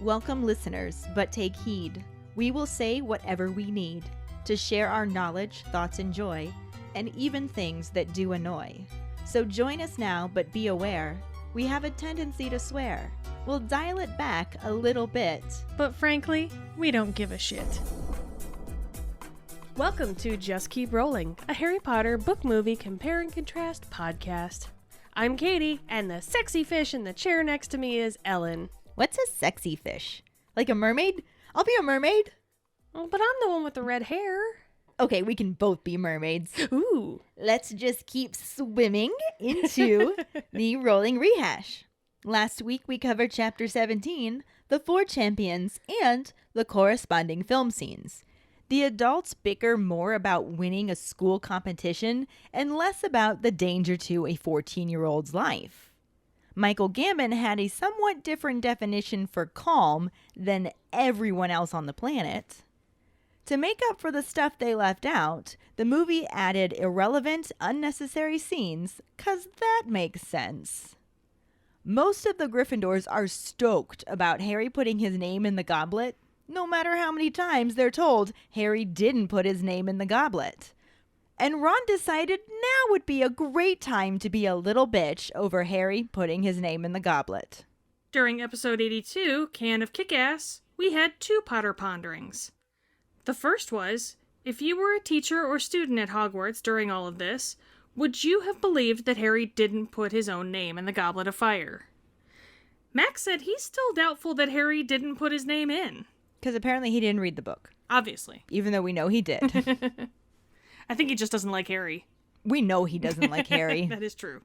Welcome, listeners, but take heed. We will say whatever we need to share our knowledge, thoughts, and joy, and even things that do annoy. So join us now, but be aware, we have a tendency to swear. We'll dial it back a little bit. But frankly, we don't give a shit. Welcome to Just Keep Rowling, a Harry Potter book movie compare and contrast podcast. I'm Kayde, and the sexy fish in the chair next to me is Ellen. What's a sexy fish? Like a mermaid? I'll be a mermaid. Oh, but I'm the one with the red hair. Okay, we can both be mermaids. Ooh. Let's just keep swimming into the rolling rehash. Last week we covered Chapter 17, the 4 champions, and the corresponding film scenes. The adults bicker more about winning a school competition and less about the danger to a 14-year-old's life. Michael Gambon had a somewhat different definition for calm than everyone else on the planet. To make up for the stuff they left out, the movie added irrelevant, unnecessary scenes, 'cause that makes sense. Most of the Gryffindors are stoked about Harry putting his name in the goblet, no matter how many times they're told Harry didn't put his name in the goblet. And Ron decided now would be a great time to be a little bitch over Harry putting his name in the goblet. During episode 82, Can of Kick-Ass, we had 2 Potter ponderings. The first was, if you were a teacher or student at Hogwarts during all of this, would you have believed that Harry didn't put his own name in the Goblet of Fire? Max said he's still doubtful that Harry didn't put his name in. Because apparently he didn't read the book. Obviously. Even though we know he did. I think he just doesn't like Harry. We know he doesn't like Harry. That is true.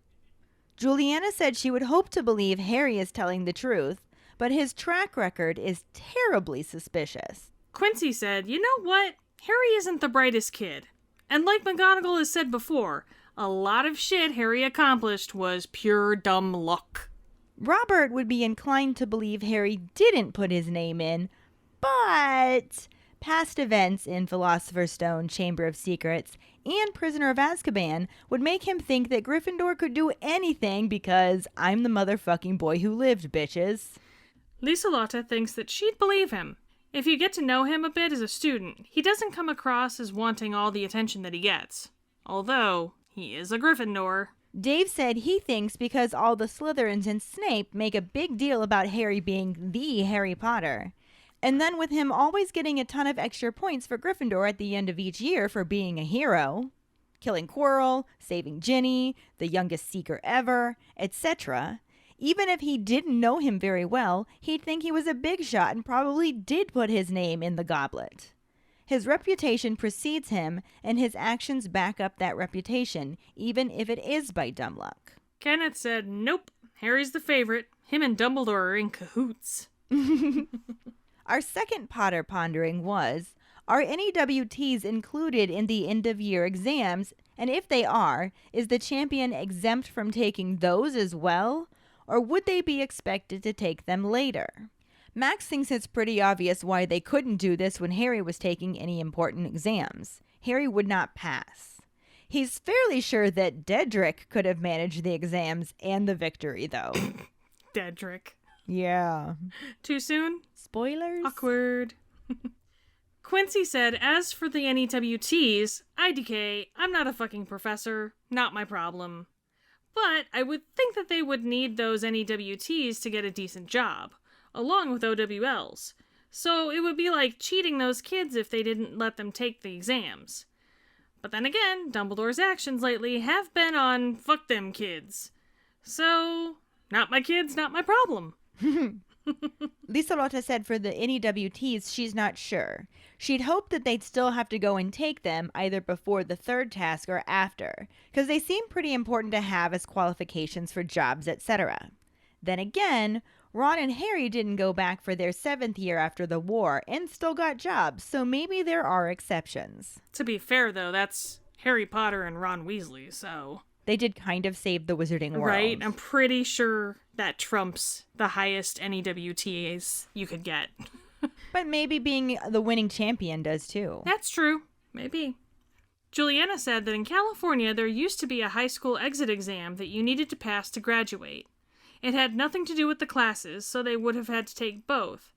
Julianna said she would hope to believe Harry is telling the truth, but his track record is terribly suspicious. Quincy said, you know what? Harry isn't the brightest kid. And like McGonagall has said before, a lot of shit Harry accomplished was pure dumb luck. Robert would be inclined to believe Harry didn't put his name in, but past events in Philosopher's Stone, Chamber of Secrets, and Prisoner of Azkaban would make him think that Gryffindor could do anything because I'm the motherfucking boy who lived, bitches. Lisa Lotta thinks that she'd believe him. If you get to know him a bit as a student, he doesn't come across as wanting all the attention that he gets. Although, he is a Gryffindor. Dave said he thinks because all the Slytherins and Snape make a big deal about Harry being the Harry Potter. And then with him always getting a ton of extra points for Gryffindor at the end of each year for being a hero, killing Quirrell, saving Ginny, the youngest Seeker ever, etc., even if he didn't know him very well, he'd think he was a big shot and probably did put his name in the goblet. His reputation precedes him, and his actions back up that reputation, even if it is by dumb luck. Kenneth said, nope, Harry's the favorite. Him and Dumbledore are in cahoots. Our second Potter pondering was, are any WTs included in the end-of-year exams, and if they are, is the champion exempt from taking those as well, or would they be expected to take them later? Max thinks it's pretty obvious why they couldn't do this when Harry was taking any important exams. Harry would not pass. He's fairly sure that Dedrick could have managed the exams and the victory, though. Dedrick. Yeah. Too soon? Spoilers? Awkward. Quincy said, as for the NEWTs, IDK, I'm not a fucking professor. Not my problem. But I would think that they would need those NEWTs to get a decent job, along with OWLs. So it would be like cheating those kids if they didn't let them take the exams. But then again, Dumbledore's actions lately have been on fuck them kids. So, not my kids, not my problem. Lisa Lotta said for the NEWTs, she's not sure. She'd hope that they'd still have to go and take them either before the third task or after, because they seem pretty important to have as qualifications for jobs, etc. Then again, Ron and Harry didn't go back for their 7th year after the war and still got jobs, so maybe there are exceptions. To be fair, though, that's Harry Potter and Ron Weasley, so... They did kind of save the Wizarding World. Right? I'm pretty sure that trumps the highest NEWTs you could get. But maybe being the winning champion does too. That's true. Maybe. Julianna said that in California there used to be a high school exit exam that you needed to pass to graduate. It had nothing to do with the classes, so they would have had to take both.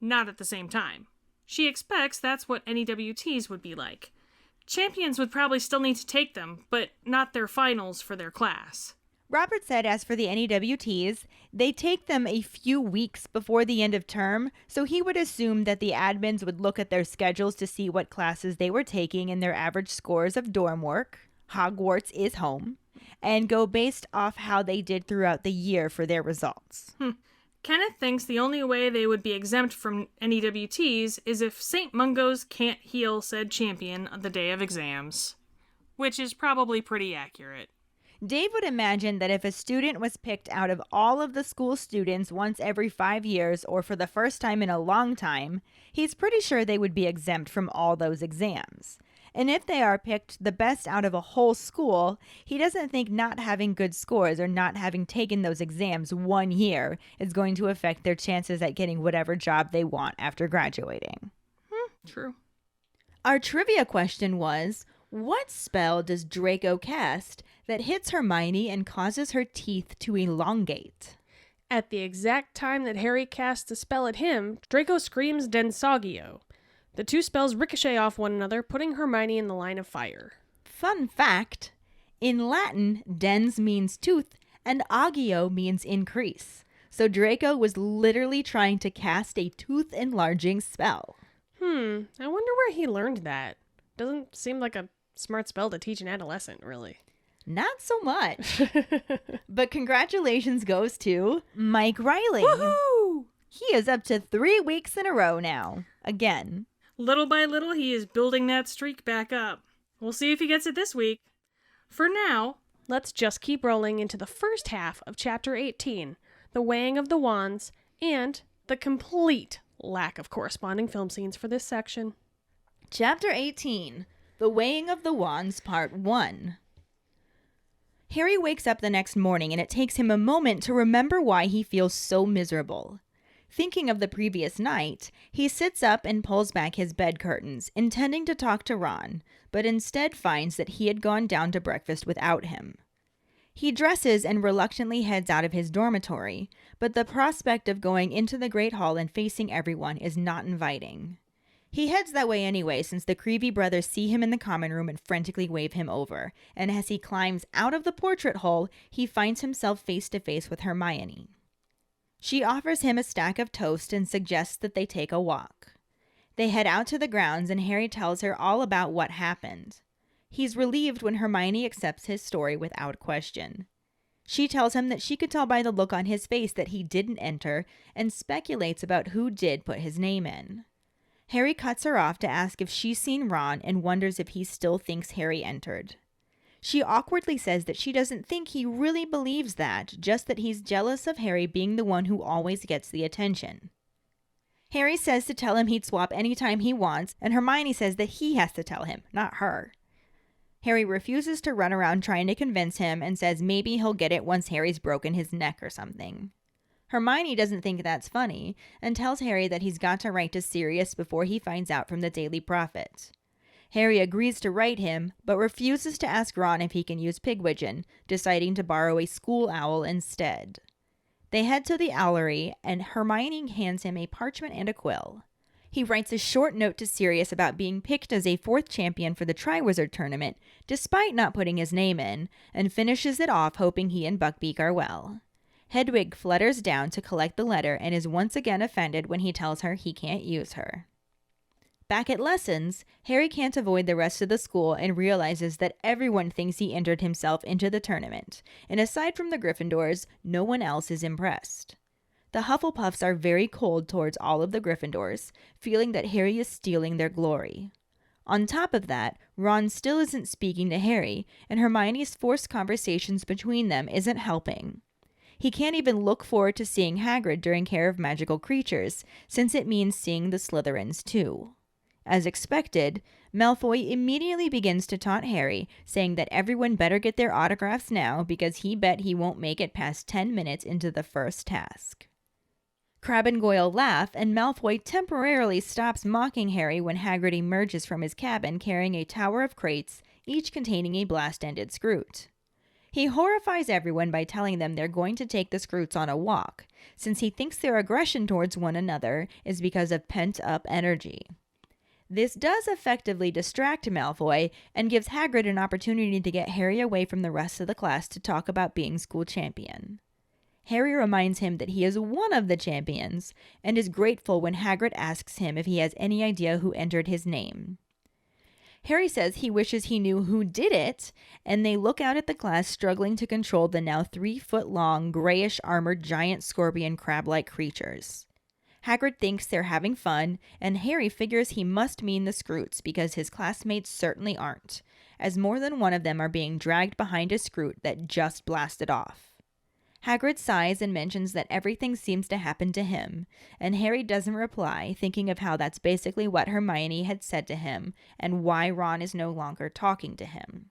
not at the same time. She expects that's what NEWTs would be like. Champions would probably still need to take them, but not their finals for their class. Robert said as for the NEWTs, they take them a few weeks before the end of term, so he would assume that the admins would look at their schedules to see what classes they were taking and their average scores of dorm work, Hogwarts is home, and go based off how they did throughout the year for their results. Kenneth thinks the only way they would be exempt from NEWTs is if St. Mungo's can't heal said champion on the day of exams. Which is probably pretty accurate. Dave would imagine that if a student was picked out of all of the school students once every 5 years or for the first time in a long time, he's pretty sure they would be exempt from all those exams. And if they are picked the best out of a whole school, he doesn't think not having good scores or not having taken those exams 1 year is going to affect their chances at getting whatever job they want after graduating. True. Our trivia question was, what spell does Draco cast that hits Hermione and causes her teeth to elongate? At the exact time that Harry casts a spell at him, Draco screams Densagio. The two spells ricochet off one another, putting Hermione in the line of fire. Fun fact, in Latin, dens means tooth and agio means increase. So Draco was literally trying to cast a tooth-enlarging spell. I wonder where he learned that. Doesn't seem like a smart spell to teach an adolescent, really. Not so much. But congratulations goes to Mike Riley. Woohoo! He is up to 3 weeks in a row now. Again. Little by little, he is building that streak back up. We'll see if he gets it this week. For now, let's just keep rolling into the first half of Chapter 18, the weighing of the wands, and the complete lack of corresponding film scenes for this section. Chapter 18, The Weighing of the Wands, Part 1. Harry wakes up the next morning and it takes him a moment to remember why he feels so miserable. Thinking of the previous night, he sits up and pulls back his bed curtains, intending to talk to Ron, but instead finds that he had gone down to breakfast without him. He dresses and reluctantly heads out of his dormitory, but the prospect of going into the Great Hall and facing everyone is not inviting. He heads that way anyway since the Creevy brothers see him in the common room and frantically wave him over, and as he climbs out of the portrait hole, he finds himself face to face with Hermione. She offers him a stack of toast and suggests that they take a walk. They head out to the grounds and Harry tells her all about what happened. He's relieved when Hermione accepts his story without question. She tells him that she could tell by the look on his face that he didn't enter and speculates about who did put his name in. Harry cuts her off to ask if she's seen Ron and wonders if he still thinks Harry entered. She awkwardly says that she doesn't think he really believes that, just that he's jealous of Harry being the one who always gets the attention. Harry says to tell him he'd swap anytime he wants, and Hermione says that he has to tell him, not her. Harry refuses to run around trying to convince him and says maybe he'll get it once Harry's broken his neck or something. Hermione doesn't think that's funny and tells Harry that he's got to write to Sirius before he finds out from the Daily Prophet. Harry agrees to write him, but refuses to ask Ron if he can use Pigwidgeon, deciding to borrow a school owl instead. They head to the owlery, and Hermione hands him a parchment and a quill. He writes a short note to Sirius about being picked as a 4th champion for the Triwizard Tournament, despite not putting his name in, and finishes it off hoping he and Buckbeak are well. Hedwig flutters down to collect the letter and is once again offended when he tells her he can't use her. Back at lessons, Harry can't avoid the rest of the school and realizes that everyone thinks he entered himself into the tournament, and aside from the Gryffindors, no one else is impressed. The Hufflepuffs are very cold towards all of the Gryffindors, feeling that Harry is stealing their glory. On top of that, Ron still isn't speaking to Harry, and Hermione's forced conversations between them isn't helping. He can't even look forward to seeing Hagrid during Care of Magical Creatures, since it means seeing the Slytherins too. As expected, Malfoy immediately begins to taunt Harry, saying that everyone better get their autographs now because he bet he won't make it past 10 minutes into the first task. Crabbe and Goyle laugh, and Malfoy temporarily stops mocking Harry when Hagrid emerges from his cabin carrying a tower of crates, each containing a blast-ended Skrewt. He horrifies everyone by telling them they're going to take the Scroots on a walk, since he thinks their aggression towards one another is because of pent-up energy. This does effectively distract Malfoy and gives Hagrid an opportunity to get Harry away from the rest of the class to talk about being school champion. Harry reminds him that he is one of the champions and is grateful when Hagrid asks him if he has any idea who entered his name. Harry says he wishes he knew who did it, and they look out at the class struggling to control the now 3-foot-long, grayish-armored giant scorpion crab-like creatures. Hagrid thinks they're having fun, and Harry figures he must mean the Scroots because his classmates certainly aren't, as more than one of them are being dragged behind a Scroot that just blasted off. Hagrid sighs and mentions that everything seems to happen to him, and Harry doesn't reply, thinking of how that's basically what Hermione had said to him and why Ron is no longer talking to him.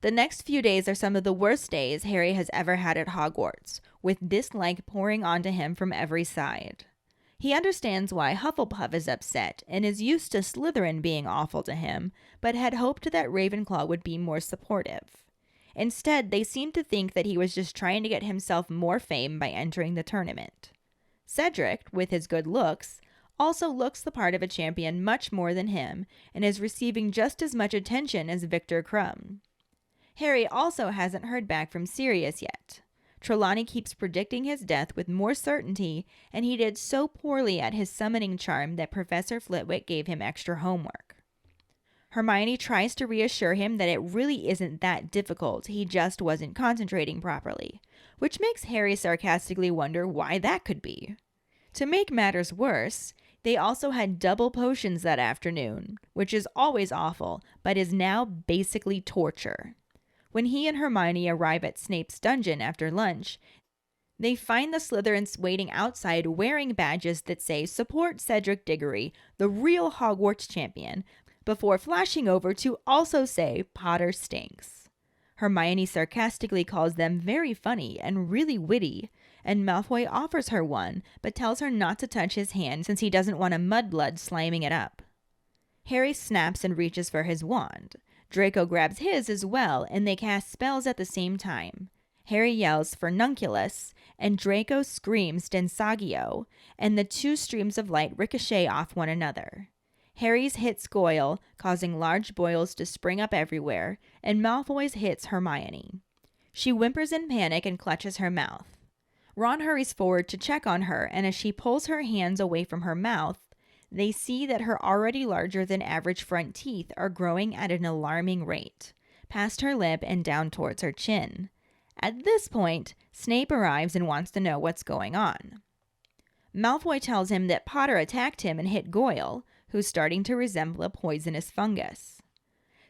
The next few days are some of the worst days Harry has ever had at Hogwarts, with dislike pouring onto him from every side. He understands why Hufflepuff is upset and is used to Slytherin being awful to him, but had hoped that Ravenclaw would be more supportive. Instead, they seem to think that he was just trying to get himself more fame by entering the tournament. Cedric, with his good looks, also looks the part of a champion much more than him and is receiving just as much attention as Victor Crumb. Harry also hasn't heard back from Sirius yet. Trelawney keeps predicting his death with more certainty, and he did so poorly at his summoning charm that Professor Flitwick gave him extra homework. Hermione tries to reassure him that it really isn't that difficult, he just wasn't concentrating properly, which makes Harry sarcastically wonder why that could be. To make matters worse, they also had double potions that afternoon, which is always awful, but is now basically torture. When he and Hermione arrive at Snape's dungeon after lunch, they find the Slytherins waiting outside wearing badges that say "Support Cedric Diggory, the real Hogwarts champion," before flashing over to also say "Potter stinks." Hermione sarcastically calls them very funny and really witty, and Malfoy offers her one, but tells her not to touch his hand since he doesn't want a mudblood sliming it up. Harry snaps and reaches for his wand. Draco grabs his as well, and they cast spells at the same time. Harry yells Furnunculus, and Draco screams Densagio, and the two streams of light ricochet off one another. Harry's hits Goyle, causing large boils to spring up everywhere, and Malfoy's hits Hermione. She whimpers in panic and clutches her mouth. Ron hurries forward to check on her, and as she pulls her hands away from her mouth, they see that her already larger than average front teeth are growing at an alarming rate, past her lip and down towards her chin. At this point, Snape arrives and wants to know what's going on. Malfoy tells him that Potter attacked him and hit Goyle, who's starting to resemble a poisonous fungus.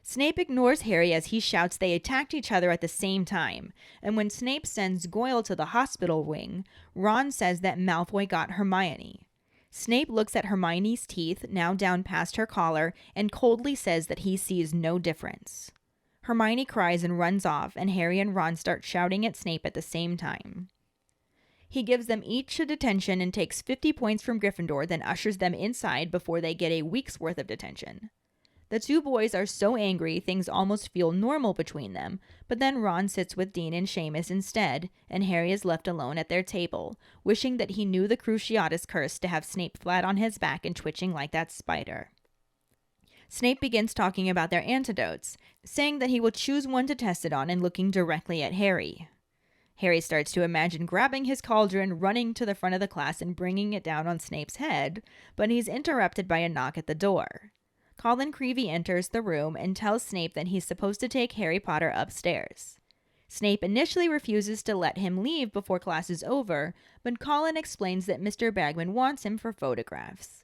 Snape ignores Harry as he shouts they attacked each other at the same time, and when Snape sends Goyle to the hospital wing, Ron says that Malfoy got Hermione. Snape looks at Hermione's teeth, now down past her collar, and coldly says that he sees no difference. Hermione cries and runs off, and Harry and Ron start shouting at Snape at the same time. He gives them each a detention and takes 50 points from Gryffindor, then ushers them inside before they get a week's worth of detention. The two boys are so angry things almost feel normal between them, but then Ron sits with Dean and Seamus instead, and Harry is left alone at their table, wishing that he knew the Cruciatus curse to have Snape flat on his back and twitching like that spider. Snape begins talking about their antidotes, saying that he will choose one to test it on and looking directly at Harry. Harry starts to imagine grabbing his cauldron, running to the front of the class, and bringing it down on Snape's head, but he's interrupted by a knock at the door. Colin Creevey enters the room and tells Snape that he's supposed to take Harry Potter upstairs. Snape initially refuses to let him leave before class is over, but Colin explains that Mr. Bagman wants him for photographs.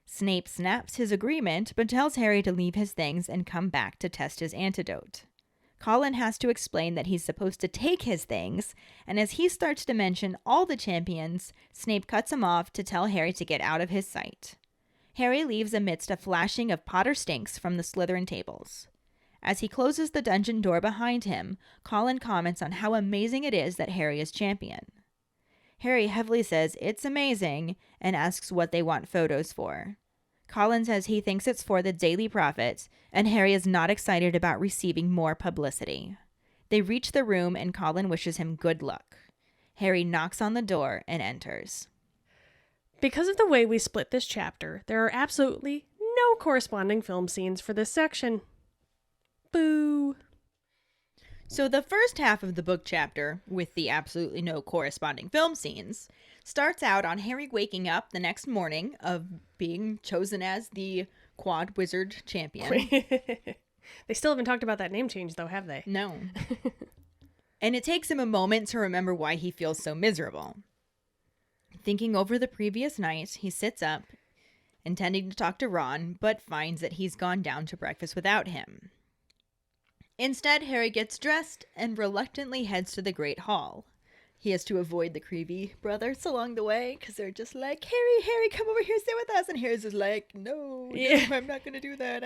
Snape snaps his agreement, but tells Harry to leave his things and come back to test his antidote. Colin has to explain that he's supposed to take his things, and as he starts to mention all the champions, Snape cuts him off to tell Harry to get out of his sight. Harry leaves amidst a flashing of Potter stinks from the Slytherin tables. As he closes the dungeon door behind him, Colin comments on how amazing it is that Harry is champion. Harry heavily says it's amazing and asks what they want photos for. Colin says he thinks it's for the Daily Prophet, and Harry is not excited about receiving more publicity. They reach the room and Colin wishes him good luck. Harry knocks on the door and enters. Because of the way we split this chapter, there are absolutely no corresponding film scenes for this section. Boo. So the first half of the book chapter, with the absolutely no corresponding film scenes, starts out on Harry waking up the next morning of being chosen as the Quad Wizard Champion. They still haven't talked about that name change, though, have they? No. And it takes him a moment to remember why he feels so miserable. Thinking over the previous night, he sits up, intending to talk to Ron, but finds that he's gone down to breakfast without him. Instead, Harry gets dressed and reluctantly heads to the Great Hall. He has to avoid the Creevy brothers along the way because they're just like, Harry, come over here, sit with us. And Harry's just like, no, I'm not going to do that.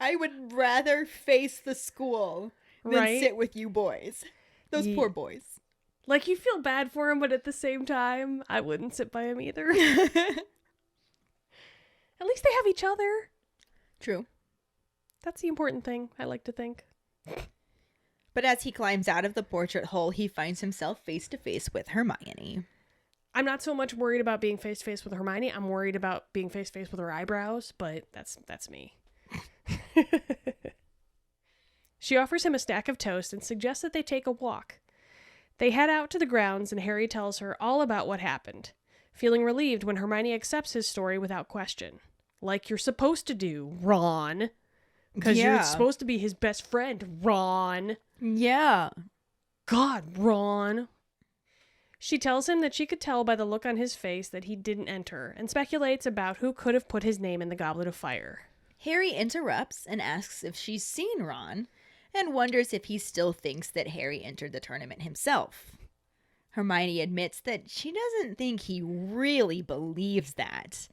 I would rather face the school than sit with you boys. Those poor boys. Like, you feel bad for him, but at the same time, I wouldn't sit by him either. At least they have each other. True. That's the important thing, I like to think. But as he climbs out of the portrait hole, he finds himself face to face with Hermione. I'm not so much worried about being face to face with Hermione. I'm worried about being face to face with her eyebrows, but that's me. She offers him a stack of toast and suggests that they take a walk. They head out to the grounds and Harry tells her all about what happened, feeling relieved when Hermione accepts his story without question. Like you're supposed to do, Ron. Because you're supposed to be his best friend, Ron. Yeah. God, Ron. She tells him that she could tell by the look on his face that he didn't enter, and speculates about who could have put his name in the Goblet of Fire. Harry interrupts and asks if she's seen Ron, and wonders if he still thinks that Harry entered the tournament himself. Hermione admits that she doesn't think he really believes that,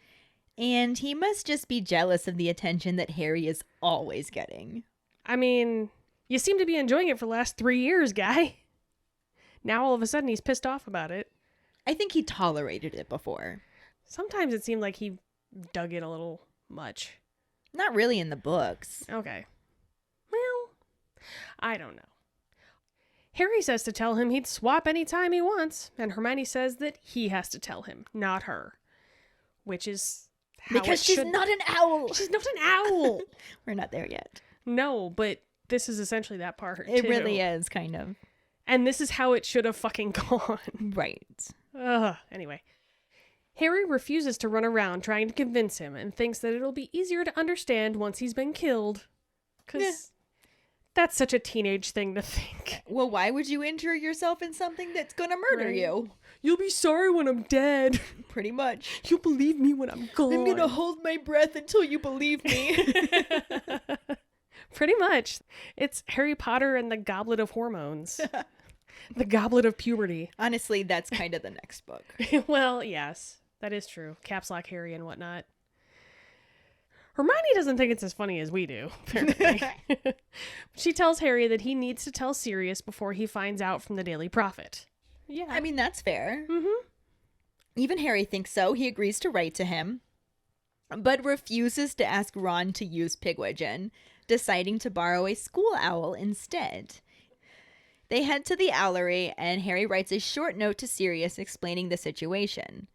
and he must just be jealous of the attention that Harry is always getting. I mean, you seem to be enjoying it for the last 3 years, guy. Now all of a sudden he's pissed off about it. I think he tolerated it before. Sometimes it seemed like he dug it a little much. Not really in the books. Okay. Well, I don't know. Harry says to tell him he'd swap anytime he wants, and Hermione says that he has to tell him, not her. Which is how because she's not an owl. She's not an owl. We're not there yet. No, but this is essentially that part It too. really is, kind of. And this is how it should have fucking gone. Right. Anyway. Harry refuses to run around trying to convince him and thinks that it'll be easier to understand once he's been killed. Because that's such a teenage thing to think. Well, why would you injure yourself in something that's gonna murder you? You'll be sorry when I'm dead. Pretty much. You'll believe me when I'm gone. I'm gonna hold my breath until you believe me. Pretty much. It's Harry Potter and the Goblet of Hormones. The Goblet of Puberty. Honestly, that's kind of the next book. Well, yes. That is true. Caps Lock Harry and whatnot. Hermione doesn't think it's as funny as we do, apparently. She tells Harry that he needs to tell Sirius before he finds out from the Daily Prophet. Yeah. I mean, that's fair. Mm-hmm. Even Harry thinks so. He agrees to write to him, but refuses to ask Ron to use Pigwidgeon, deciding to borrow a school owl instead. They head to the owlery, and Harry writes a short note to Sirius explaining the situation.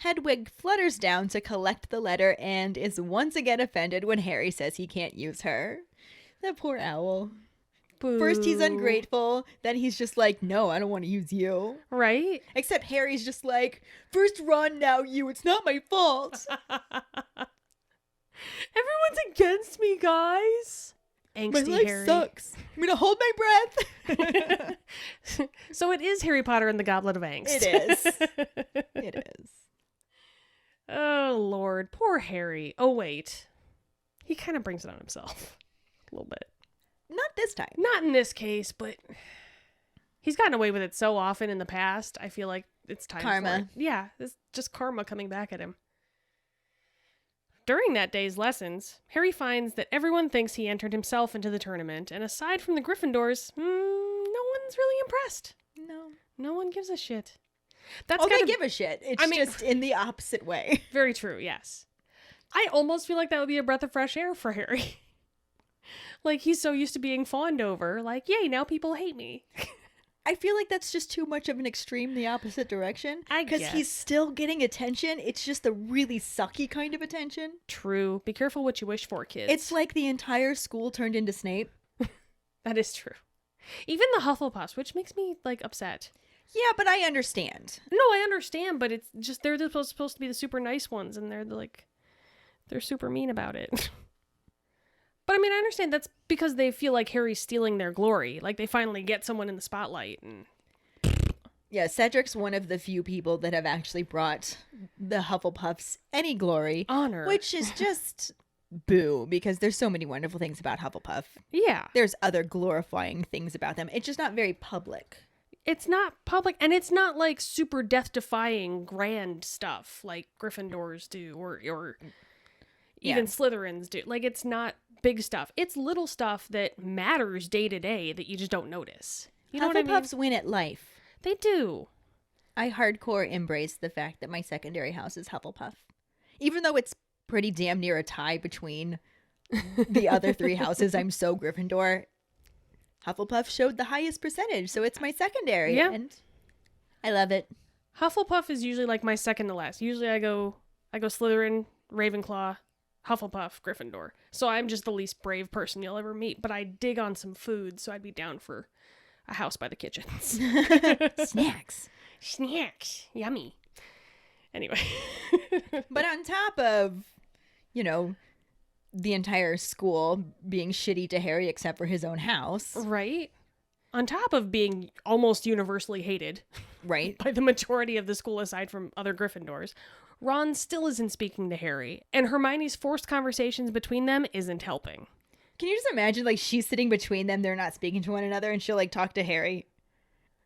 Hedwig flutters down to collect the letter and is once again offended when Harry says he can't use her. The poor owl. Boo. First he's ungrateful, then he's just like, no, I don't want to use you. Right? Except Harry's just like, first Ron, now you, it's not my fault. Everyone's against me, guys. Angsty My life Harry. sucks. I'm gonna hold my breath. So it is Harry Potter and the Goblet of Angst. It is. It is. Oh, Lord. Poor Harry. Oh, wait. He kind of brings it on himself. A little bit. Not this time. Not in this case, but he's gotten away with it so often in the past. I feel like it's time Karma. for it. Yeah, it's just karma coming back at him. During that day's lessons, Harry finds that everyone thinks he entered himself into the tournament, and aside from the Gryffindors, no one's really impressed. No. No one gives a shit. They give a shit. It's just in the opposite way. Very true, yes. I almost feel like that would be a breath of fresh air for Harry. Like, he's so used to being fawned over. Like, yay, now people hate me. I feel like that's just too much of an extreme the opposite direction. I Because guess. he's still getting attention. It's just a really sucky kind of attention. True. Be careful what you wish for, kids. It's like the entire school turned into Snape. That is true. Even the Hufflepuffs, which makes me, like, upset. Yeah, but I understand. No, I understand, but it's just they're supposed to be the super nice ones, and they're super mean about it. But I mean, I understand that's because they feel like Harry's stealing their glory. Like, they finally get someone in the spotlight. And Yeah, Cedric's one of the few people that have actually brought the Hufflepuffs any glory. honor. Which is just boo, because there's so many wonderful things about Hufflepuff. Yeah. There's other glorifying things about them. It's just not very public. It's not public, and it's not, like, super death-defying grand stuff like Gryffindors do, or even Slytherins do. Like, it's not big stuff. It's little stuff that matters day to day that you just don't notice. You know what I mean? Hufflepuffs win at life. They do. I hardcore embrace the fact that my secondary house is Hufflepuff. Even though it's pretty damn near a tie between the other three houses, I'm so Gryffindor. Hufflepuff showed the highest percentage, so it's my secondary. Yeah. And I love it. Hufflepuff is usually, like, my second to last. Usually I go Slytherin, Ravenclaw, Hufflepuff, Gryffindor. So I'm just the least brave person you'll ever meet, but I dig on some food, so I'd be down for a house by the kitchens. Snacks. Snacks. Yummy. Anyway. But on top of, the entire school being shitty to Harry except for his own house. Right? On top of being almost universally hated Right. by the majority of the school aside from other Gryffindors, Ron still isn't speaking to Harry, and Hermione's forced conversations between them isn't helping. Can you just imagine, like, she's sitting between them, they're not speaking to one another, and she'll, like, talk to Harry,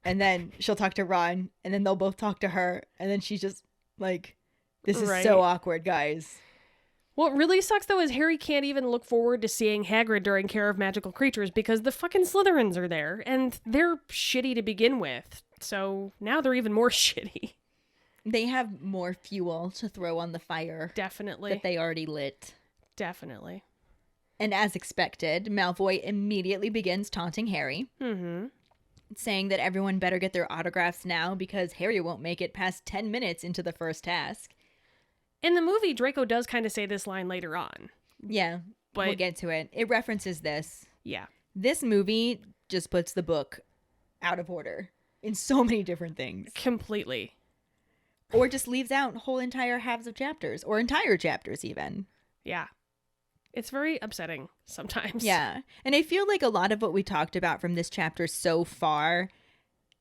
and then she'll talk to Ron, and then they'll both talk to her, and then she's just, like, this is Right. so awkward, guys. What really sucks, though, is Harry can't even look forward to seeing Hagrid during Care of Magical Creatures because the fucking Slytherins are there, and they're shitty to begin with, so now they're even more shitty. They have more fuel to throw on the fire Definitely. that they already lit. Definitely. And as expected, Malfoy immediately begins taunting Harry, Mm-hmm. saying that everyone better get their autographs now because Harry won't make it past 10 minutes into the first task. In the movie, Draco does kind of say this line later on. Yeah, But we'll get to it. It references this. yeah. This movie just puts the book out of order in so many different things. Completely. Or just leaves out whole entire halves of chapters, or entire chapters even. Yeah. It's very upsetting sometimes. Yeah. And I feel like a lot of what we talked about from this chapter so far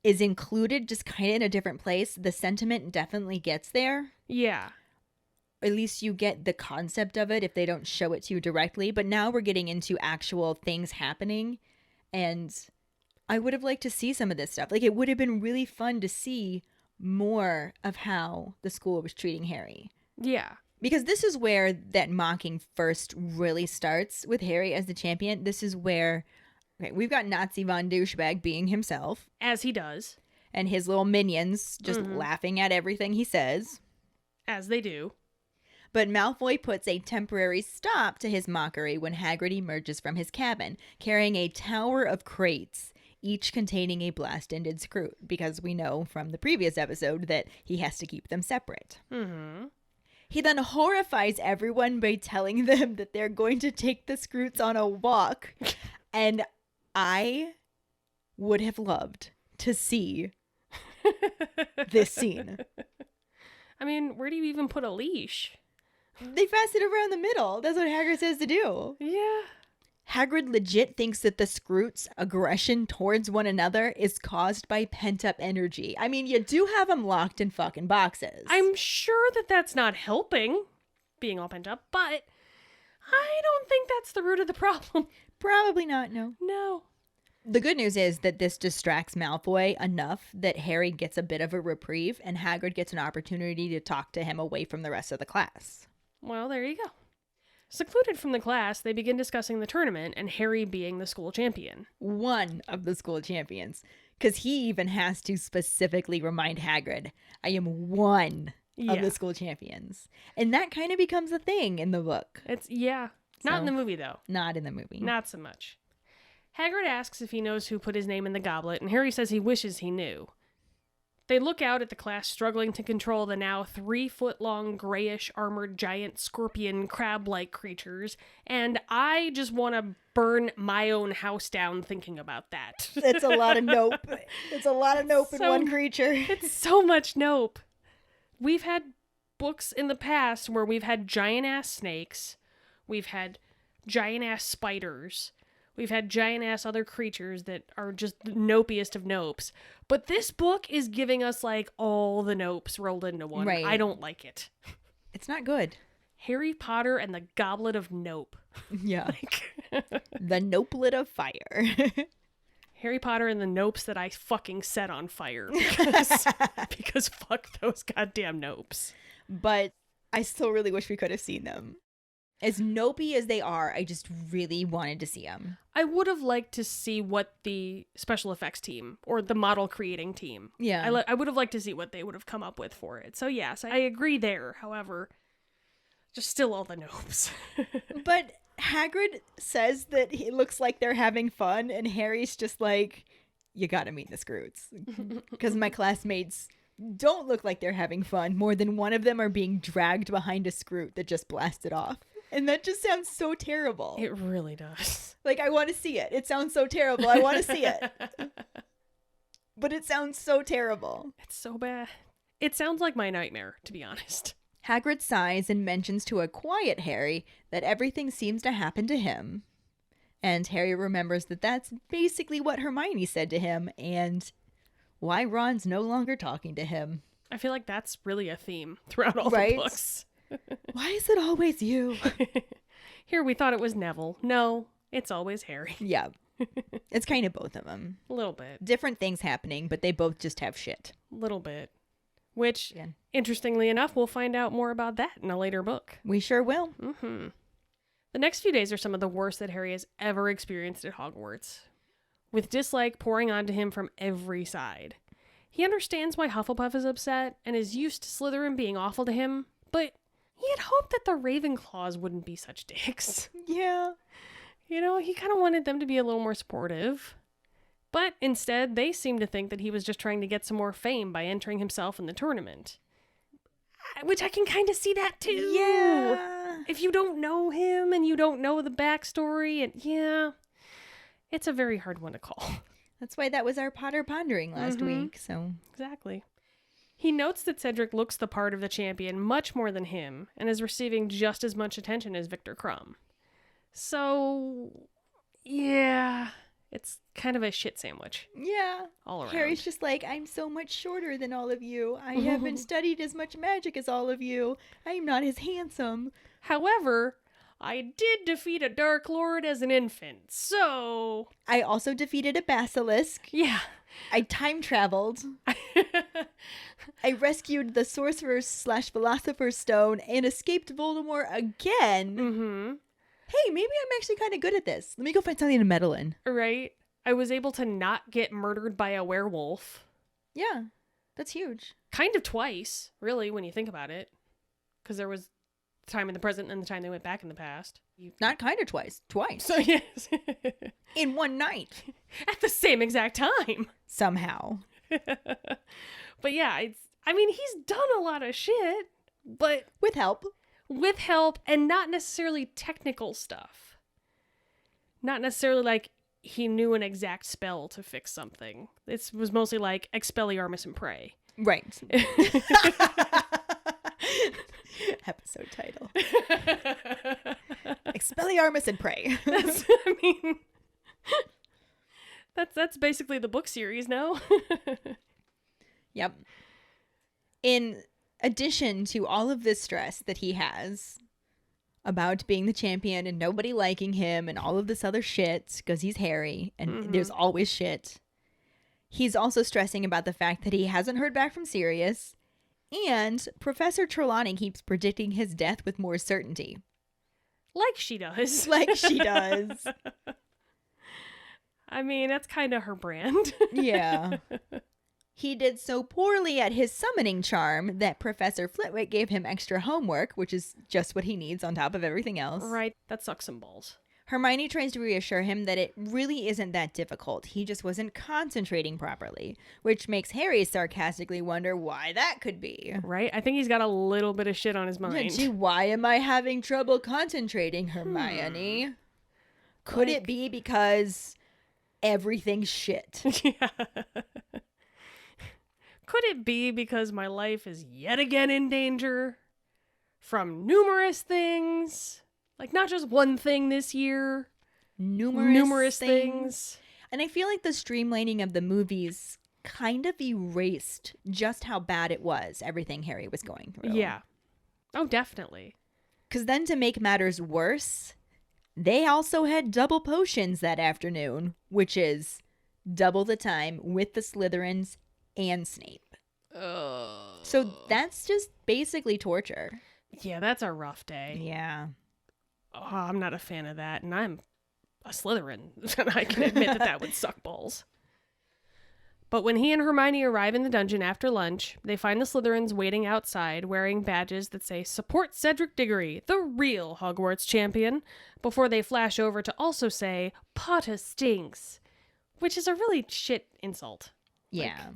is included just kind of in a different place. The sentiment definitely gets there. Yeah. At least you get the concept of it if they don't show it to you directly. But now we're getting into actual things happening. And I would have liked to see some of this stuff. Like, it would have been really fun to see more of how the school was treating Harry. Yeah. Because this is where that mocking first really starts with Harry as the champion. This is where we've got Nazi von Douchebag being himself. As he does. And his little minions just laughing at everything he says. As they do. But Malfoy puts a temporary stop to his mockery when Hagrid emerges from his cabin, carrying a tower of crates, each containing a blast-ended Skrewt, because we know from the previous episode that he has to keep them separate. Mm-hmm. He then horrifies everyone by telling them that they're going to take the Skrewts on a walk. And I would have loved to see this scene. I mean, where do you even put a leash? They fasten it around the middle. That's what Hagrid says to do. Yeah. Hagrid legit thinks that the Skrewts' aggression towards one another is caused by pent-up energy. I mean, you do have them locked in fucking boxes. I'm sure that that's not helping, being all pent up, but I don't think that's the root of the problem. Probably not, no. No. The good news is that this distracts Malfoy enough that Harry gets a bit of a reprieve and Hagrid gets an opportunity to talk to him away from the rest of the class. Well, there you go. Secluded from the class, they begin discussing the tournament and Harry being the school champion. One of the school champions. Because he even has to specifically remind Hagrid, I am one of the school champions. And that kind of becomes a thing in the book. Yeah. Not in the movie, though. Not in the movie. Not so much. Hagrid asks if he knows who put his name in the goblet, and Harry says he wishes he knew. They look out at the class struggling to control the now 3-foot-long grayish armored giant scorpion crab-like creatures, and I just want to burn my own house down thinking about that. It's a lot of nope. It's a lot of nope in one creature. It's so much nope. We've had books in the past where we've had giant-ass snakes, we've had giant-ass spiders, we've had giant-ass other creatures that are just the nopiest of nopes. But this book is giving us, like, all the nopes rolled into one. Right. I don't like it. It's not good. Harry Potter and the Goblet of Nope. Yeah. The Goblet of Fire. Harry Potter and the nopes that I fucking set on fire. Because fuck those goddamn nopes. But I still really wish we could have seen them. As nopey as they are, I just really wanted to see them. I would have liked to see what the special effects team or the model creating team. Yeah. I would have liked to see what they would have come up with for it. So yes, I agree there. However, just still all the nopes. But Hagrid says that it looks like they're having fun, and Harry's just like, you gotta meet the Scroots. Because my classmates don't look like they're having fun. More than one of them are being dragged behind a Scroot that just blasted off. And that just sounds so terrible. It really does. Like, I want to see it. It sounds so terrible. I want to see it. But it sounds so terrible. It's so bad. It sounds like my nightmare, to be honest. Hagrid sighs and mentions to a quiet Harry that everything seems to happen to him. And Harry remembers that that's basically what Hermione said to him, and why Ron's no longer talking to him. I feel like that's really a theme throughout all Right? the books. Why is it always you? Here we thought it was Neville. No, it's always Harry. Yeah. It's kind of both of them. A little bit. Different things happening, but they both just have shit. A little bit. Which, Yeah. interestingly enough, we'll find out more about that in a later book. We sure will. Mm-hmm. The next few days are some of the worst that Harry has ever experienced at Hogwarts, with dislike pouring onto him from every side. He understands why Hufflepuff is upset and is used to Slytherin being awful to him, but he had hoped that the Ravenclaws wouldn't be such dicks. Yeah. You know, he kind of wanted them to be a little more supportive. But instead, they seemed to think that he was just trying to get some more fame by entering himself in the tournament. Which I can kind of see that too. Yeah. If you don't know him and you don't know the backstory, and yeah, it's a very hard one to call. That's why that was our Potter Pondering last week, so. Exactly. He notes that Cedric looks the part of the champion much more than him and is receiving just as much attention as Victor Crumb. So, yeah, it's kind of a shit sandwich. Yeah. All around. Harry's just like, I'm so much shorter than all of you. I haven't studied as much magic as all of you. I'm not as handsome. However, I did defeat a Dark Lord as an infant, so... I also defeated a basilisk. Yeah. I time traveled. I rescued the Sorcerer's/Philosopher's Stone and escaped Voldemort again. Mm-hmm. Hey, maybe I'm actually kind of good at this. Let me go find something to meddle in. Right? I was able to not get murdered by a werewolf. Yeah, that's huge. Kind of twice, really, when you think about it. Because there was the time in the present and the time they went back in the past. Not kind of twice. Twice. So, yes. In one night. At the same exact time. Somehow. But yeah, he's done a lot of shit, but With help. with help and not necessarily technical stuff. Not necessarily like he knew an exact spell to fix something. It was mostly like Expelliarmus and Pray. Right. Episode title. Expelliarmus and Pray. That's basically the book series, no? Yep. In addition to all of this stress that he has about being the champion and nobody liking him and all of this other shit because he's Harry and there's always shit, he's also stressing about the fact that he hasn't heard back from Sirius and Professor Trelawney keeps predicting his death with more certainty. Like she does. Like she does. I mean, that's kind of her brand. Yeah. He did so poorly at his summoning charm that Professor Flitwick gave him extra homework, which is just what he needs on top of everything else. Right, that sucks some balls. Hermione tries to reassure him that it really isn't that difficult. He just wasn't concentrating properly, which makes Harry sarcastically wonder why that could be. Right? I think he's got a little bit of shit on his mind. Gee, why am I having trouble concentrating, Hermione? Could it be because everything's shit? Yeah. Could it be because my life is yet again in danger from numerous things? Like, not just one thing this year. Numerous things. And I feel like the streamlining of the movies kind of erased just how bad it was, everything Harry was going through. Yeah. Oh, definitely. Because then to make matters worse, they also had double potions that afternoon, which is double the time with the Slytherins and Snape. So that's just basically torture. Yeah, that's a rough day. Yeah. Oh, I'm not a fan of that, and I'm a Slytherin, and I can admit that would suck balls. But when he and Hermione arrive in the dungeon after lunch, they find the Slytherins waiting outside wearing badges that say, "Support Cedric Diggory, the real Hogwarts champion," before they flash over to also say, "Potter stinks," which is a really shit insult. Yeah.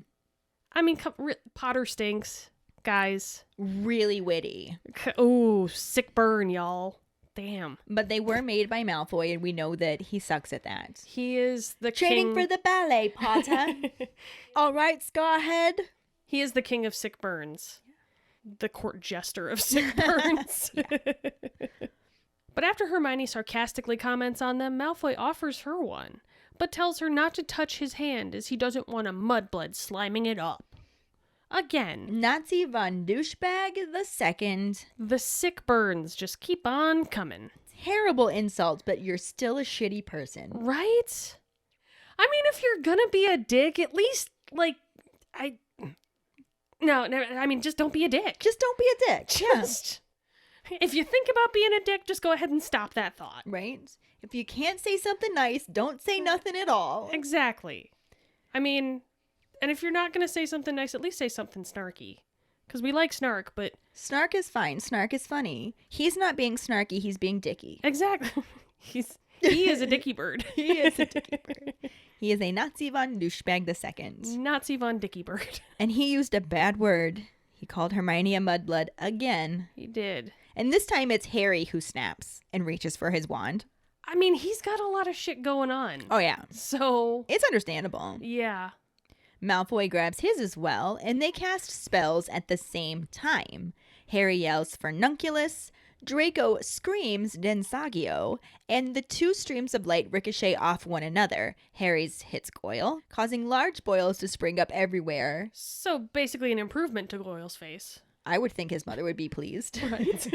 Potter stinks, guys. Really witty. Oh, sick burn, y'all. Damn. But they were made by Malfoy, and we know that he sucks at that. He is the Training king... for the ballet, Potter. All right, Scarhead. He is the king of sick burns. The court jester of sick burns. But after Hermione sarcastically comments on them, Malfoy offers her one, but tells her not to touch his hand as he doesn't want a mudblood sliming it up. Again. Nazi von Douchebag the Second. The sick burns just keep on coming. Terrible insult, but you're still a shitty person. Right? I mean, if you're gonna be a dick, at least, just don't be a dick. Just don't be a dick. Just... If you think about being a dick, just go ahead and stop that thought. Right? If you can't say something nice, don't say nothing at all. Exactly. I mean... And if you're not going to say something nice, at least say something snarky. Because we like snark, but... Snark is fine. Snark is funny. He's not being snarky. He's being dicky. Exactly. He is a dicky bird. He is a dicky bird. He is a Nazi von Douchebag the Second. Nazi von Dicky Bird. And he used a bad word. He called Hermione a mudblood again. He did. And this time it's Harry who snaps and reaches for his wand. I mean, he's got a lot of shit going on. Oh, yeah. So... It's understandable. Yeah. Malfoy grabs his as well, and they cast spells at the same time. Harry yells Furnunculus, Draco screams Densagio, and the two streams of light ricochet off one another. Harry's hits Goyle, causing large boils to spring up everywhere. So basically an improvement to Goyle's face. I would think his mother would be pleased. Right.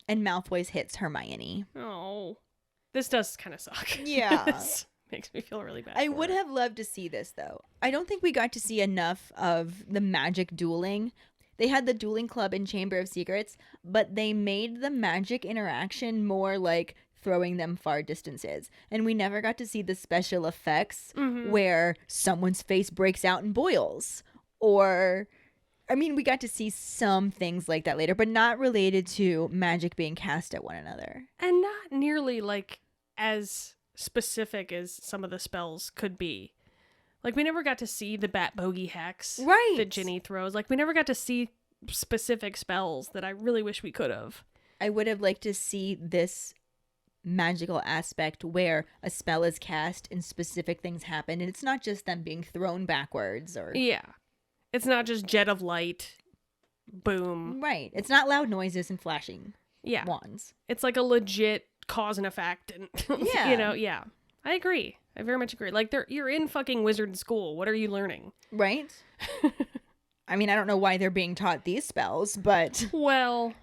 And Malfoy's hits Hermione. Oh. This does kind of suck. Yeah. This makes me feel really bad. I would have loved to see this, though. I don't think we got to see enough of the magic dueling. They had the dueling club in Chamber of Secrets, but they made the magic interaction more like throwing them far distances. And we never got to see the special effects where someone's face breaks out in boils. Or, I mean, we got to see some things like that later, but not related to magic being cast at one another. And not nearly like as specific as some of the spells could be. Like, we never got to see the bat bogey hex that Ginny throws. Like, we never got to see specific spells that I really wish we could have. I would have liked to see this magical aspect where a spell is cast and specific things happen, and it's not just them being thrown backwards or... Yeah. It's not just jet of light, boom. Right. It's not loud noises and flashing wands. It's like a legit cause and effect, and yeah. I agree. I very much agree. Like, you're in fucking wizard school. What are you learning? Right? I mean, I don't know why they're being taught these spells, but... Well,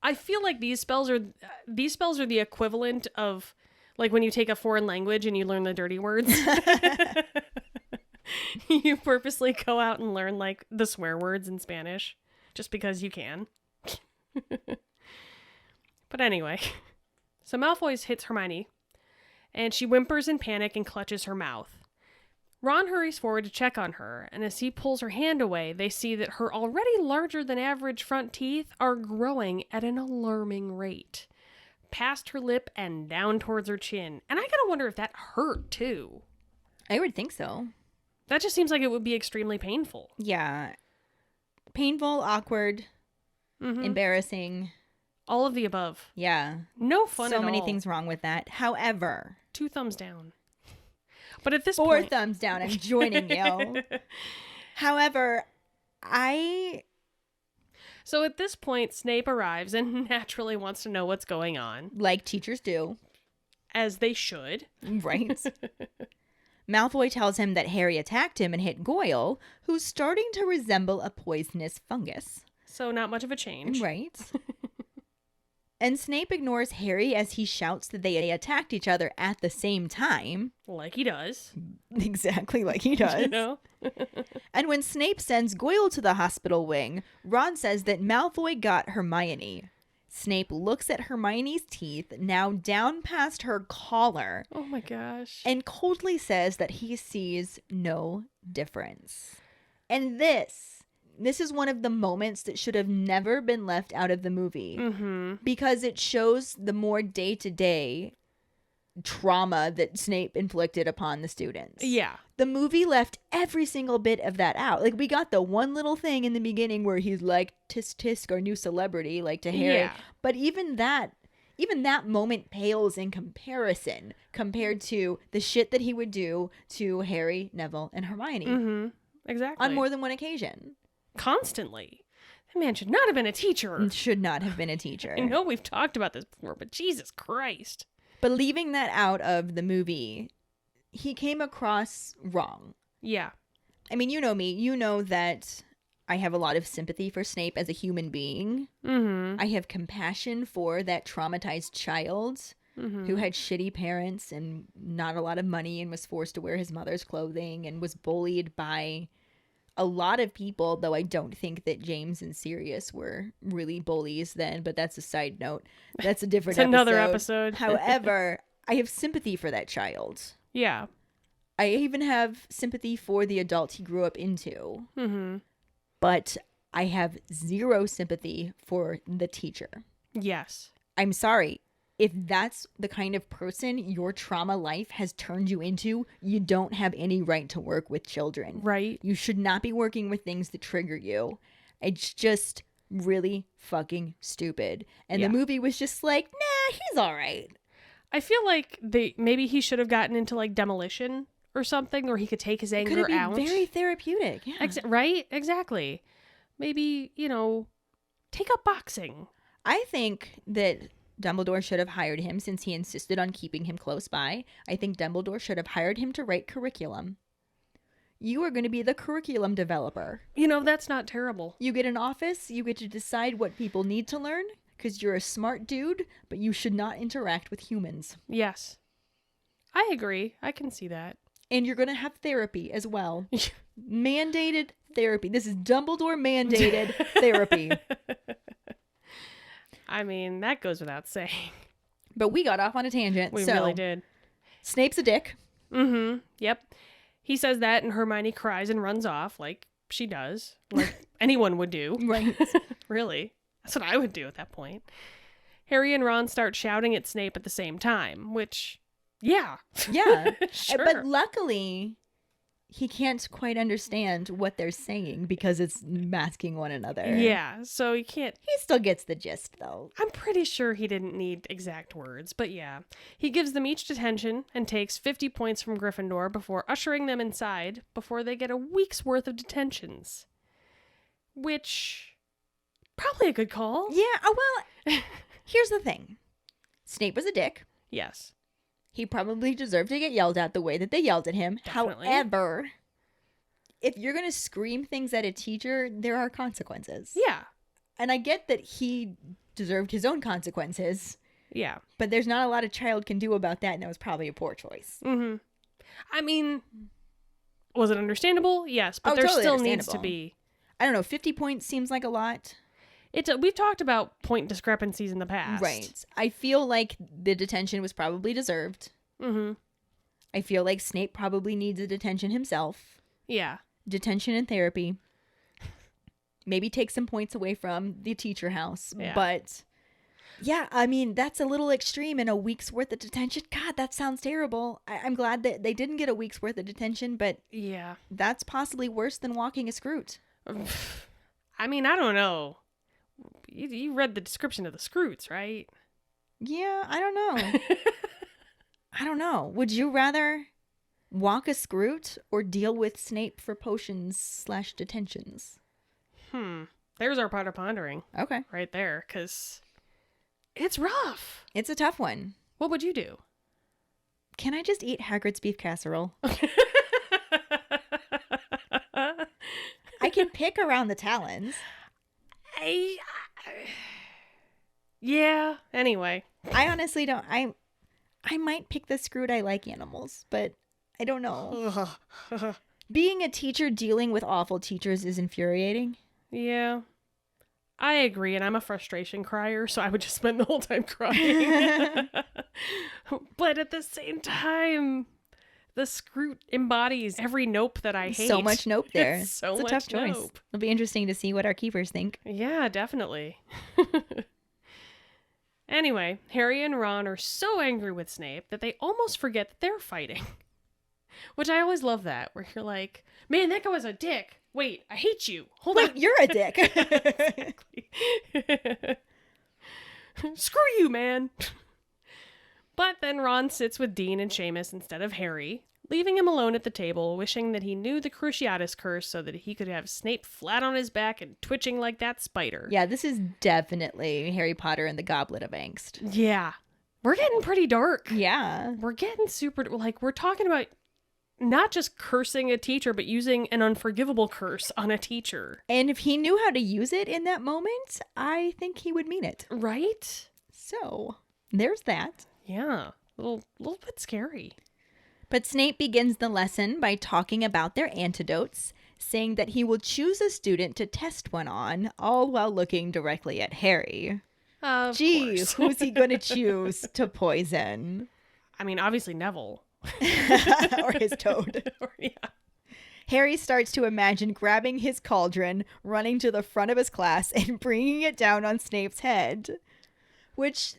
I feel like these spells are the equivalent of, like, when you take a foreign language and you learn the dirty words. You purposely go out and learn, like, the swear words in Spanish just because you can. But anyway... So Malfoy hits Hermione, and she whimpers in panic and clutches her mouth. Ron hurries forward to check on her, and as he pulls her hand away, they see that her already larger than average front teeth are growing at an alarming rate. Past her lip and down towards her chin. And I gotta wonder if that hurt, too. I would think so. That just seems like it would be extremely painful. Yeah. Painful, awkward, embarrassing. All of the above. Yeah. No fun at all. So many things wrong with that. However. 2 thumbs down. But at this 4 point... thumbs down. I'm joining you. However, So at this point, Snape arrives and naturally wants to know what's going on. Like teachers do. As they should. Right. Malfoy tells him that Harry attacked him and hit Goyle, who's starting to resemble a poisonous fungus. So not much of a change. Right. And Snape ignores Harry as he shouts that they attacked each other at the same time. Like he does. Exactly like he does. You know? And when Snape sends Goyle to the hospital wing, Ron says that Malfoy got Hermione. Snape looks at Hermione's teeth, now down past her collar. Oh my gosh. And coldly says that he sees no difference. And this is one of the moments that should have never been left out of the movie. Because it shows the more day-to-day trauma that Snape inflicted upon the students. Yeah. The movie left every single bit of that out. Like, we got the one little thing in the beginning where he's like, tisk tisk, our new celebrity, like to Harry. Yeah. But even that moment pales in comparison compared to the shit that he would do to Harry, Neville, and Hermione. Exactly. On more than one occasion. Constantly. That man should not have been a teacher. Should not have been a teacher. I know we've talked about this before, but Jesus Christ. But leaving that out of the movie, he came across wrong. Yeah. I mean, you know me. You know that I have a lot of sympathy for Snape as a human being. I have compassion for that traumatized child who had shitty parents and not a lot of money and was forced to wear his mother's clothing and was bullied by a lot of people, though I don't think that James and Sirius were really bullies then, but that's a side note. That's a different It's another episode. However, I have sympathy for that child. Yeah. I even have sympathy for the adult he grew up into. But I have zero sympathy for the teacher. Yes. I'm sorry. If that's the kind of person your trauma life has turned you into, you don't have any right to work with children. Right. You should not be working with things that trigger you. It's just really fucking stupid. And the movie was just like, nah, he's all right. I feel like maybe he should have gotten into like demolition or something, or he could take his anger out. Could be very therapeutic. Yeah. Right? Exactly. Maybe, take up boxing. I think that Dumbledore should have hired him since he insisted on keeping him close by. I think Dumbledore should have hired him to write curriculum. You are going to be the curriculum developer. That's not terrible. You get an office, you get to decide what people need to learn, because you're a smart dude, but you should not interact with humans. Yes. I agree. I can see that. And you're going to have therapy as well. Mandated therapy. This is Dumbledore mandated therapy. I mean, that goes without saying. But we got off on a tangent. We really did. Snape's a dick. Yep. He says that and Hermione cries and runs off like she does. Like anyone would do. Right. Really. That's what I would do at that point. Harry and Ron start shouting at Snape at the same time, which, yeah. Yeah. Sure. But luckily, he can't quite understand what they're saying because it's masking one another. Yeah, so he can't... He still gets the gist, though. I'm pretty sure he didn't need exact words, but yeah. He gives them each detention and takes 50 points from Gryffindor before ushering them inside before they get a week's worth of detentions. Which... probably a good call. Yeah, well, here's the thing. Snape was a dick. Yes. He probably deserved to get yelled at the way that they yelled at him. Definitely. However, if you're going to scream things at a teacher, there are consequences. Yeah. And I get that he deserved his own consequences. Yeah. But there's not a lot a child can do about that, and that was probably a poor choice. I mean, was it understandable? Yes, but there totally still needs to understandable. be. I don't know, 50 points seems like a lot. We've talked about point discrepancies in the past. Right. I feel like the detention was probably deserved. I feel like Snape probably needs a detention himself. Yeah. Detention and therapy. Maybe take some points away from the teacher house. Yeah. But yeah, I mean, that's a little extreme in a week's worth of detention. God, that sounds terrible. I'm glad that they didn't get a week's worth of detention, but Yeah. that's possibly worse than walking a Scroot. I mean, I don't know. You read the description of the Scroots, right? Yeah, I don't know. I don't know. Would you rather walk a Scroot or deal with Snape for potions/detentions? There's our part of pondering Okay. right there, because it's rough. It's a tough one. What would you do? Can I just eat Hagrid's beef casserole? I can pick around the talons. Yeah, anyway. I honestly don't. I might pick the Scroot. I like animals, but I don't know. Being a teacher dealing with awful teachers is infuriating. Yeah. I agree, and I'm a frustration crier, so I would just spend the whole time crying. But at the same time, the Scroot embodies every nope that I hate. So much nope there. It's so it's a much tough choice. nope. It'll be interesting to see what our keepers think. Yeah, definitely. Anyway, Harry and Ron are so angry with Snape that they almost forget that they're fighting. Which I always love that, where you're like, man, that guy was a dick. Wait, I hate you. Hold on. Wait, you're a dick. Screw you, man. But then Ron sits with Dean and Seamus instead of Harry, leaving him alone at the table, wishing that he knew the Cruciatus curse so that he could have Snape flat on his back and twitching like that spider. Yeah, this is definitely Harry Potter and the Goblet of Angst. Yeah. We're getting pretty dark. Yeah. We're getting super, like, we're talking about not just cursing a teacher, but using an unforgivable curse on a teacher. And if he knew how to use it in that moment, I think he would mean it. Right? So, there's that. Yeah. A little bit scary. But Snape begins the lesson by talking about their antidotes, saying that he will choose a student to test one on, all while looking directly at Harry. Of Geez, course. who's he going to choose to poison? I mean, obviously Neville. Or his toad. Yeah. Harry starts to imagine grabbing his cauldron, running to the front of his class, and bringing it down on Snape's head. Which,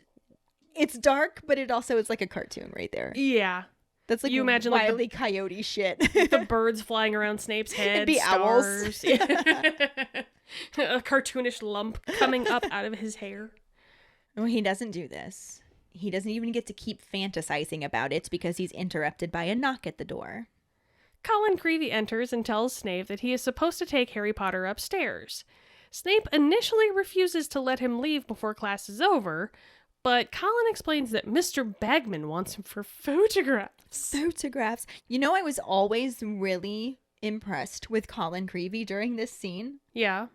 it's dark, but it also is like a cartoon right there. Yeah. That's like You imagine, like, Wile E. Coyote shit. The birds flying around Snape's head. It'd be owls. Stars. A cartoonish lump coming up out of his hair. Well, he doesn't do this. He doesn't even get to keep fantasizing about it because he's interrupted by a knock at the door. Colin Creevey enters and tells Snape that he is supposed to take Harry Potter upstairs. Snape initially refuses to let him leave before class is over, but Colin explains that Mr. Bagman wants him for photographs. Photographs. You know, I was always really impressed with Colin Creevey during this scene. Yeah.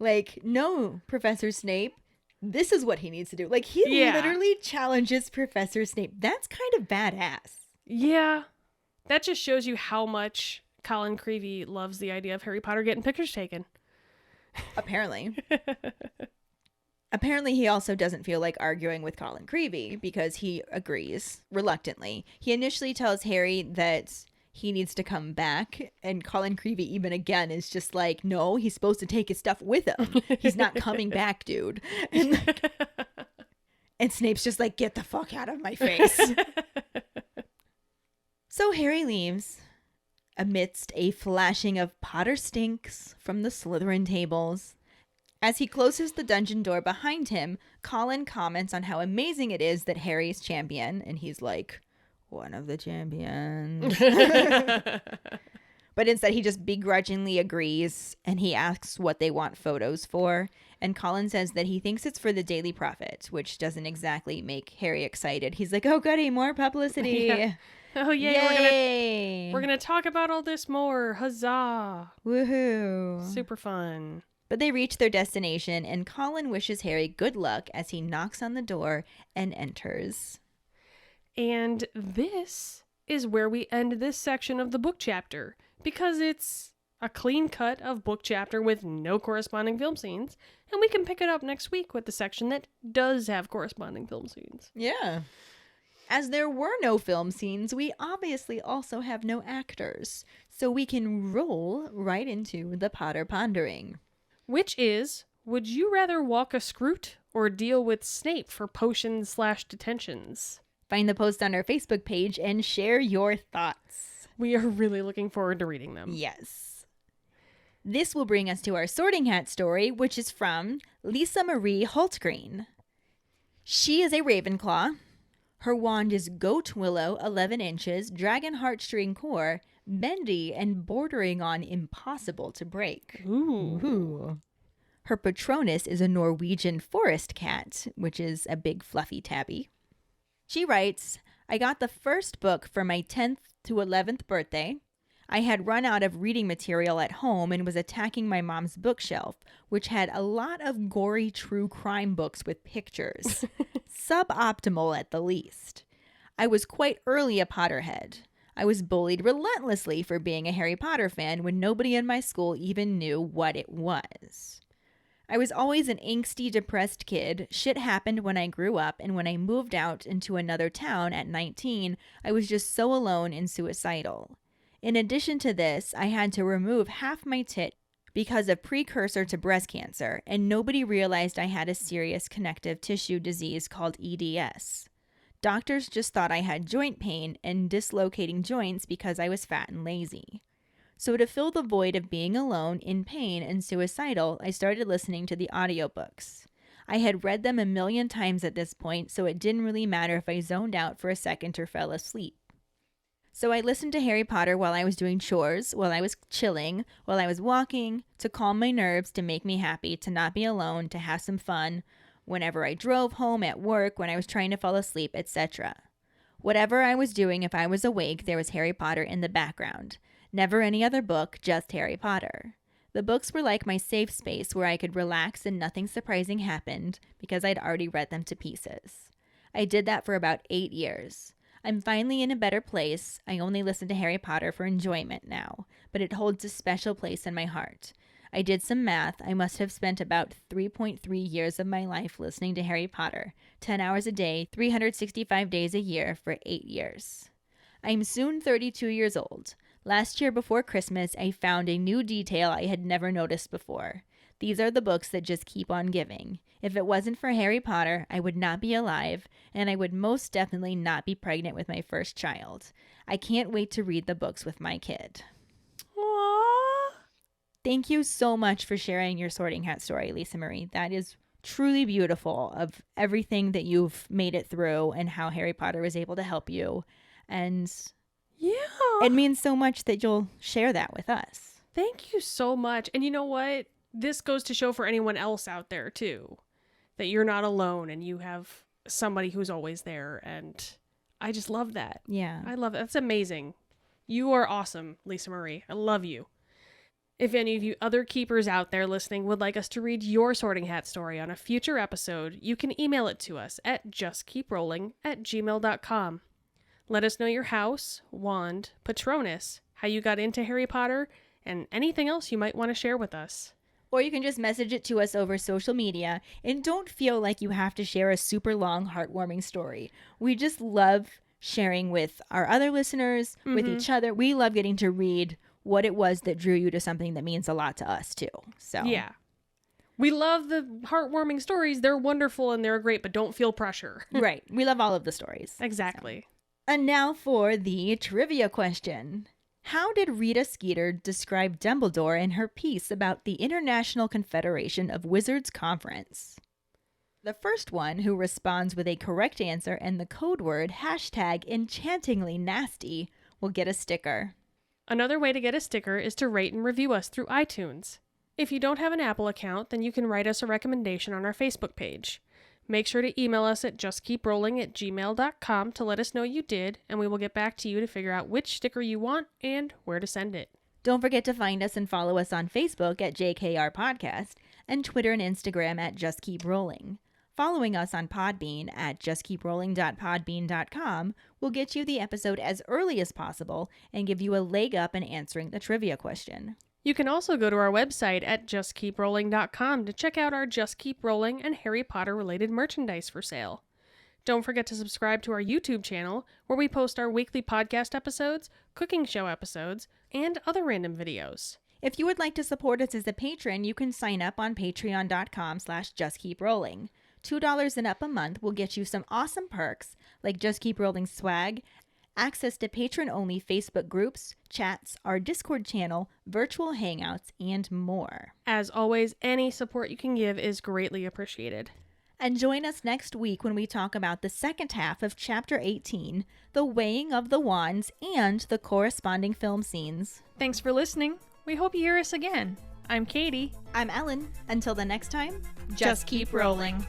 Like, no, Professor Snape, this is what he needs to do. Like, he Yeah. literally challenges Professor Snape. That's kind of badass. Yeah. That just shows you how much Colin Creevey loves the idea of Harry Potter getting pictures taken. Apparently. Apparently, he also doesn't feel like arguing with Colin Creevey because he agrees reluctantly. He initially tells Harry that he needs to come back, and Colin Creevey even again is just like, no, he's supposed to take his stuff with him. He's not coming back, dude. And Snape's just like, get the fuck out of my face. So Harry leaves amidst a flashing of Potter stinks from the Slytherin tables. As he closes the dungeon door behind him, Colin comments on how amazing it is that Harry's champion, and he's like, one of the champions. But instead he just begrudgingly agrees, and he asks what they want photos for, and Colin says that he thinks it's for the Daily Prophet, which doesn't exactly make Harry excited. He's like, oh goody, more publicity. Yeah. Oh yay, Yay. we're gonna talk about all this more. Huzzah. Woohoo. Super fun. But they reach their destination, and Colin wishes Harry good luck as he knocks on the door and enters. And this is where we end this section of the book chapter, because it's a clean cut of book chapter with no corresponding film scenes, and we can pick it up next week with the section that does have corresponding film scenes. Yeah. As there were no film scenes, we obviously also have no actors, so we can roll right into the Potter Pondering. Which is, would you rather walk a Scroot or deal with Snape for potions/detentions? Find the post on our Facebook page and share your thoughts. We are really looking forward to reading them. Yes. This will bring us to our Sorting Hat story, which is from Lisa Marie Holtgreen. She is a Ravenclaw. Her wand is Goat Willow, 11 inches, Dragon Heartstring core, bendy and bordering on impossible to break. Ooh. Her Patronus is a Norwegian forest cat, which is a big fluffy tabby. She writes, I got the first book for my 10th to 11th birthday. I had run out of reading material at home and was attacking my mom's bookshelf, which had a lot of gory true crime books with pictures. Suboptimal at the least. I was quite early a Potterhead. I was bullied relentlessly for being a Harry Potter fan when nobody in my school even knew what it was. I was always an angsty, depressed kid. Shit happened when I grew up, and when I moved out into another town at 19, I was just so alone and suicidal. In addition to this, I had to remove half my tit because of precursor to breast cancer, and nobody realized I had a serious connective tissue disease called EDS. Doctors just thought I had joint pain and dislocating joints because I was fat and lazy. So to fill the void of being alone, in pain, and suicidal, I started listening to the audiobooks. I had read them a million times at this point, so it didn't really matter if I zoned out for a second or fell asleep. So I listened to Harry Potter while I was doing chores, while I was chilling, while I was walking, to calm my nerves, to make me happy, to not be alone, to have some fun, whenever I drove home, at work, when I was trying to fall asleep, etc. Whatever I was doing, if I was awake, there was Harry Potter in the background. Never any other book, just Harry Potter. The books were like my safe space where I could relax and nothing surprising happened because I'd already read them to pieces. I did that for about 8 years. I'm finally in a better place. I only listen to Harry Potter for enjoyment now, but it holds a special place in my heart. I did some math. I must have spent about 3.3 years of my life listening to Harry Potter, 10 hours a day, 365 days a year for 8 years. I'm soon 32 years old. Last year before Christmas, I found a new detail I had never noticed before. These are the books that just keep on giving. If it wasn't for Harry Potter, I would not be alive, and I would most definitely not be pregnant with my first child. I can't wait to read the books with my kid. Aww. Thank you so much for sharing your Sorting Hat story, Lisa Marie. That is truly beautiful, of everything that you've made it through and how Harry Potter was able to help you. And yeah, it means so much that you'll share that with us. Thank you so much. And you know what? This goes to show for anyone else out there, too, that you're not alone and you have somebody who's always there. And I just love that. Yeah. I love it. That's amazing. You are awesome, Lisa Marie. I love you. If any of you other keepers out there listening would like us to read your Sorting Hat story on a future episode, you can email it to us at justkeeprolling@gmail.com. Let us know your house, wand, Patronus, how you got into Harry Potter, and anything else you might want to share with us. Or you can just message it to us over social media, and don't feel like you have to share a super long, heartwarming story. We just love sharing with our other listeners, with each other. We love getting to read what it was that drew you to something that means a lot to us, too. So yeah. We love the heartwarming stories. They're wonderful and they're great, but don't feel pressure. Right. We love all of the stories. Exactly. So. And now for the trivia question. How did Rita Skeeter describe Dumbledore in her piece about the International Confederation of Wizards Conference? The first one who responds with a correct answer and the code word #enchantingly-nasty will get a sticker. Another way to get a sticker is to rate and review us through iTunes. If you don't have an Apple account, then you can write us a recommendation on our Facebook page. Make sure to email us at justkeeprolling@gmail.com to let us know you did, and we will get back to you to figure out which sticker you want and where to send it. Don't forget to find us and follow us on Facebook at JKR Podcast and Twitter and Instagram at Just Keep Rolling. Following us on Podbean at justkeeprolling.podbean.com will get you the episode as early as possible and give you a leg up in answering the trivia question. You can also go to our website at justkeeprolling.com to check out our Just Keep Rolling and Harry Potter related merchandise for sale. Don't forget to subscribe to our YouTube channel, where we post our weekly podcast episodes, cooking show episodes, and other random videos. If you would like to support us as a patron, you can sign up on patreon.com/justkeeprolling. $2 and up a month will get you some awesome perks like Just Keep Rolling swag, access to patron-only Facebook groups, chats, our Discord channel, virtual hangouts, and more. As always, any support you can give is greatly appreciated. And join us next week when we talk about the second half of Chapter 18, the weighing of the wands, and the corresponding film scenes. Thanks for listening. We hope you hear us again. I'm Katie. I'm Ellen. Until the next time, Just keep rolling.